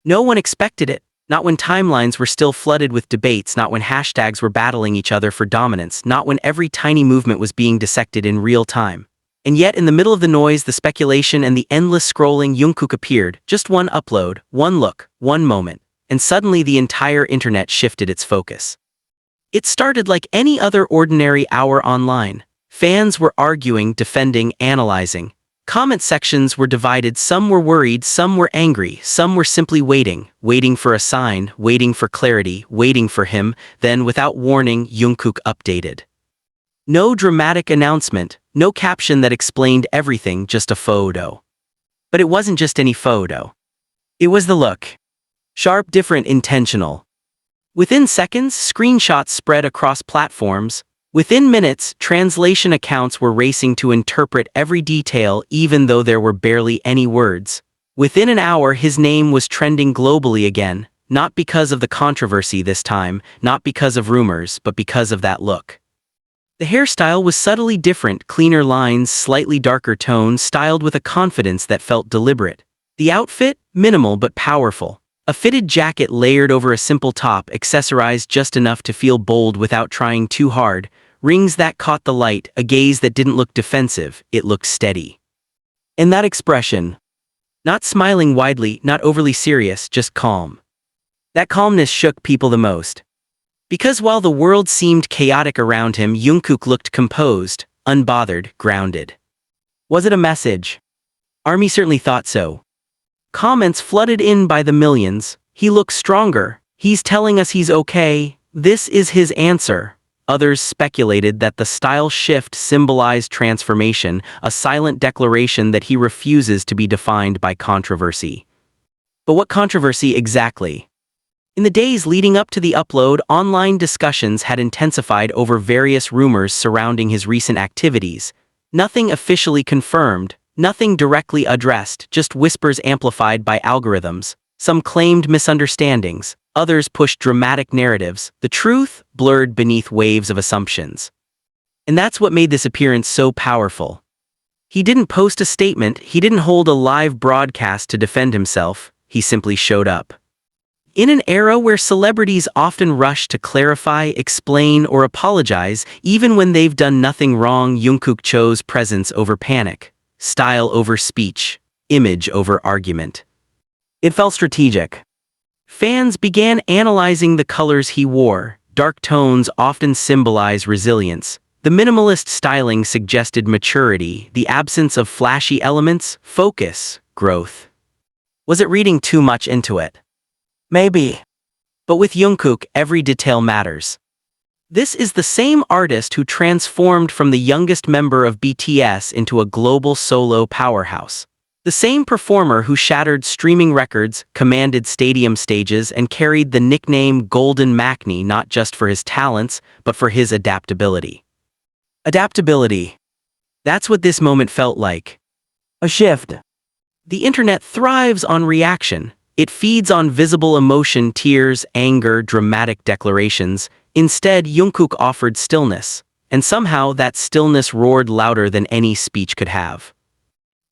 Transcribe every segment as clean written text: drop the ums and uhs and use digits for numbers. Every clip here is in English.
No one expected it, not when timelines were still flooded with debates, not when hashtags were battling each other for dominance, not when every tiny movement was being dissected in real time. And yet, in the middle of the noise, the speculation, and the endless scrolling, Jungkook appeared, just one upload, one look, one moment, and suddenly the entire internet shifted its focus. It started like any other ordinary hour online. Fans were arguing, defending, analyzing. Comment sections were divided, some were worried, some were angry, some were simply waiting for a sign, waiting for clarity, waiting for him. Then, without warning, Jungkook updated. No dramatic announcement, no caption that explained everything, just a photo. But it wasn't just any photo. It was the look. Sharp, different, intentional. Within seconds, screenshots spread across platforms. Within minutes, translation accounts were racing to interpret every detail even though there were barely any words. Within an hour, his name was trending globally again, not because of the controversy this time, not because of rumors, but because of that look. The hairstyle was subtly different, cleaner lines, slightly darker tones, styled with a confidence that felt deliberate. The outfit, minimal but powerful. A fitted jacket layered over a simple top, accessorized just enough to feel bold without trying too hard, rings that caught the light, a gaze that didn't look defensive, it looked steady. And that expression, not smiling widely, not overly serious, just calm. That calmness shook people the most. Because while the world seemed chaotic around him, Jungkook looked composed, unbothered, grounded. Was it a message? ARMY certainly thought so. Comments flooded in by the millions. He looks stronger. He's telling us he's okay. This is his answer. Others speculated that the style shift symbolized transformation, a silent declaration that he refuses to be defined by controversy. But what controversy exactly? In the days leading up to the upload, online discussions had intensified over various rumors surrounding his recent activities. Nothing officially confirmed. Nothing directly addressed, just whispers amplified by algorithms. Some claimed misunderstandings, others pushed dramatic narratives, the truth blurred beneath waves of assumptions. And that's what made this appearance so powerful. He didn't post a statement, he didn't hold a live broadcast to defend himself, he simply showed up. In an era where celebrities often rush to clarify, explain, or apologize, even when they've done nothing wrong, Jungkook chose presence over panic. Style over speech, image over argument. It felt strategic. Fans began analyzing the colors he wore. Dark tones often symbolize resilience. The minimalist styling suggested maturity, the absence of flashy elements, focus, growth. Was it reading too much into it? Maybe. But with Jungkook, every detail matters. This is the same artist who transformed from the youngest member of BTS into a global solo powerhouse. The same performer who shattered streaming records, commanded stadium stages, and carried the nickname Golden Maknae not just for his talents, but for his adaptability. Adaptability. That's what this moment felt like. A shift. The internet thrives on reaction. It feeds on visible emotion, tears, anger, dramatic declarations. Instead, Jungkook offered stillness, and somehow that stillness roared louder than any speech could have.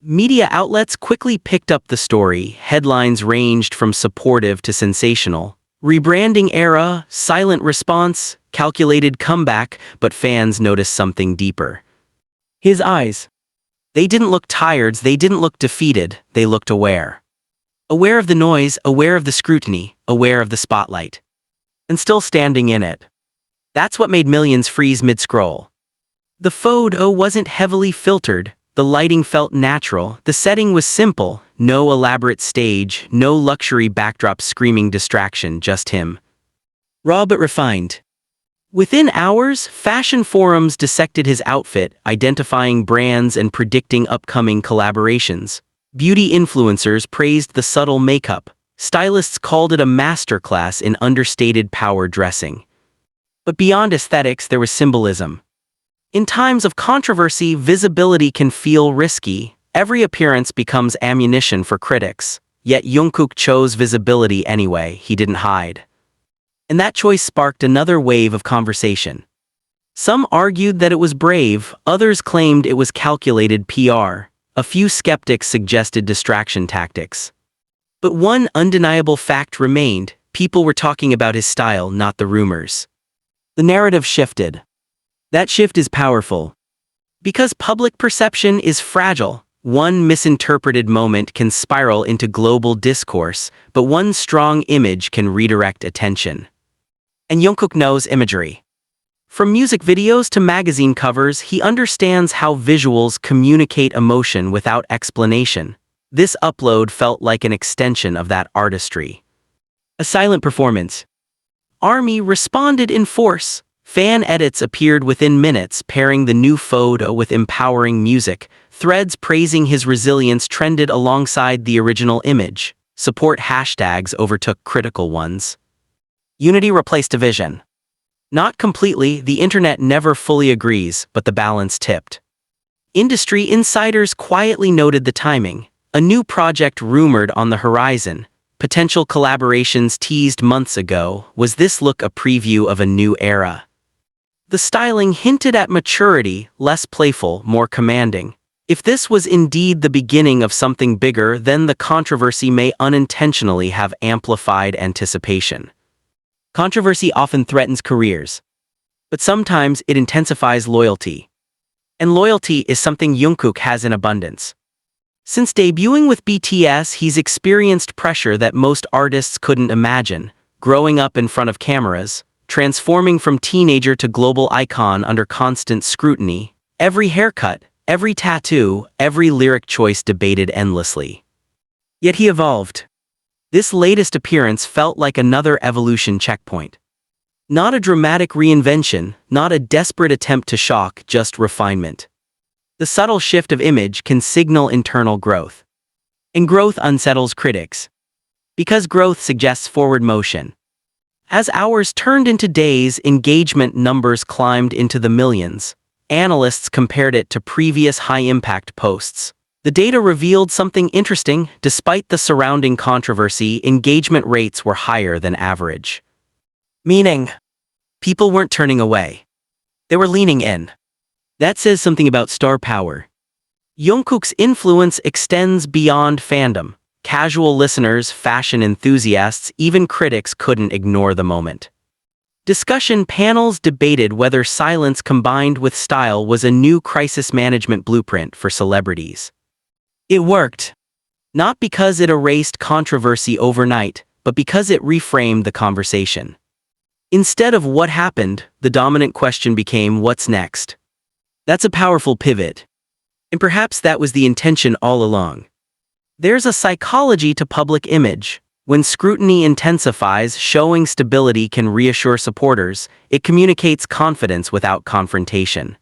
Media outlets quickly picked up the story. Headlines ranged from supportive to sensational. Rebranding era, silent response, calculated comeback, but fans noticed something deeper. His eyes. They didn't look tired, they didn't look defeated, they looked aware. Aware of the noise, aware of the scrutiny, aware of the spotlight. And still standing in it. That's what made millions freeze mid-scroll. The photo wasn't heavily filtered, the lighting felt natural, the setting was simple, no elaborate stage, no luxury backdrop screaming distraction, just him. Raw but refined. Within hours, fashion forums dissected his outfit, identifying brands and predicting upcoming collaborations. Beauty influencers praised the subtle makeup. Stylists called it a masterclass in understated power dressing. But beyond aesthetics, there was symbolism. In times of controversy, visibility can feel risky. Every appearance becomes ammunition for critics. Yet Jungkook chose visibility anyway, he didn't hide. And that choice sparked another wave of conversation. Some argued that it was brave, others claimed it was calculated PR. A few skeptics suggested distraction tactics. But one undeniable fact remained: people were talking about his style, not the rumors. The narrative shifted. That shift is powerful. Because public perception is fragile, one misinterpreted moment can spiral into global discourse, but one strong image can redirect attention. And Jungkook knows imagery. From music videos to magazine covers, he understands how visuals communicate emotion without explanation. This upload felt like an extension of that artistry. A silent performance. ARMY responded in force. Fan edits appeared within minutes, pairing the new photo with empowering music. Threads praising his resilience trended alongside the original image. Support hashtags overtook critical ones. Unity replaced division. Not completely, the internet never fully agrees, but the balance tipped. Industry insiders quietly noted the timing. A new project rumored on the horizon. Potential collaborations teased months ago. Was this look a preview of a new era? The styling hinted at maturity, less playful, more commanding. If this was indeed the beginning of something bigger, then the controversy may unintentionally have amplified anticipation. Controversy often threatens careers, but sometimes it intensifies loyalty. And loyalty is something Jungkook has in abundance. Since debuting with BTS, he's experienced pressure that most artists couldn't imagine, growing up in front of cameras, transforming from teenager to global icon under constant scrutiny, every haircut, every tattoo, every lyric choice debated endlessly. Yet he evolved. This latest appearance felt like another evolution checkpoint. Not a dramatic reinvention, not a desperate attempt to shock, just refinement. The subtle shift of image can signal internal growth. And growth unsettles critics. Because growth suggests forward motion. As hours turned into days, engagement numbers climbed into the millions. Analysts compared it to previous high-impact posts. The data revealed something interesting. Despite the surrounding controversy, engagement rates were higher than average. Meaning, people weren't turning away. They were leaning in. That says something about star power. Jungkook's influence extends beyond fandom. Casual listeners, fashion enthusiasts, even critics couldn't ignore the moment. Discussion panels debated whether silence combined with style was a new crisis management blueprint for celebrities. It worked. Not because it erased controversy overnight, but because it reframed the conversation. Instead of what happened, the dominant question became what's next. That's a powerful pivot. And perhaps that was the intention all along. There's a psychology to public image. When scrutiny intensifies, showing stability can reassure supporters. It communicates confidence without confrontation.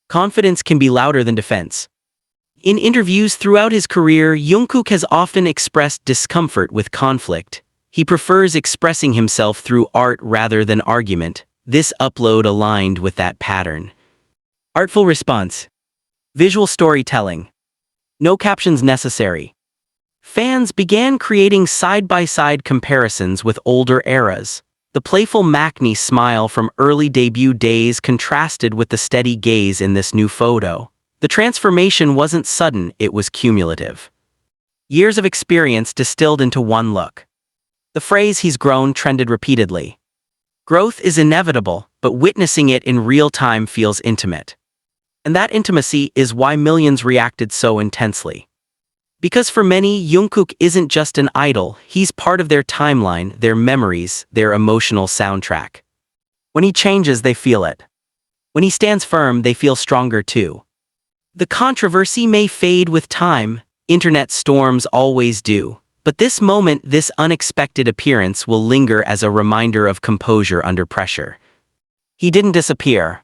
Confidence can be louder than defense. In interviews throughout his career, Jungkook has often expressed discomfort with conflict. He prefers expressing himself through art rather than argument. This upload aligned with that pattern. Artful response. Visual storytelling. No captions necessary. Fans began creating side-by-side comparisons with older eras. The playful Maknae smile from early debut days contrasted with the steady gaze in this new photo. The transformation wasn't sudden, it was cumulative. Years of experience distilled into one look. The phrase "he's grown" trended repeatedly. Growth is inevitable, but witnessing it in real time feels intimate. And that intimacy is why millions reacted so intensely. Because for many, Jungkook isn't just an idol, he's part of their timeline, their memories, their emotional soundtrack. When he changes, they feel it. When he stands firm, they feel stronger too. The controversy may fade with time, internet storms always do, but this moment, this unexpected appearance will linger as a reminder of composure under pressure. He didn't disappear.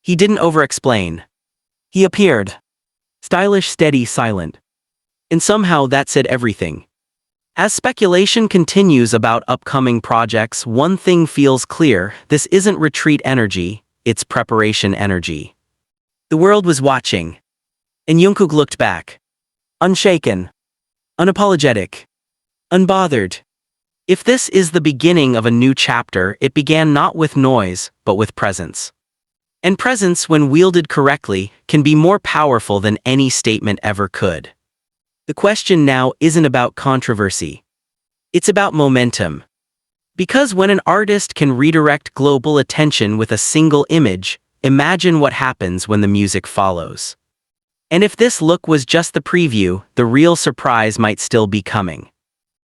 He didn't over-explain. He appeared. Stylish, steady, silent. And somehow that said everything. As speculation continues about upcoming projects, one thing feels clear: this isn't retreat energy, it's preparation energy. The world was watching. And Jungkook looked back. Unshaken. Unapologetic. Unbothered. If this is the beginning of a new chapter, it began not with noise, but with presence. And presence, when wielded correctly, can be more powerful than any statement ever could. The question now isn't about controversy. It's about momentum. Because when an artist can redirect global attention with a single image, imagine what happens when the music follows. And if this look was just the preview, the real surprise might still be coming.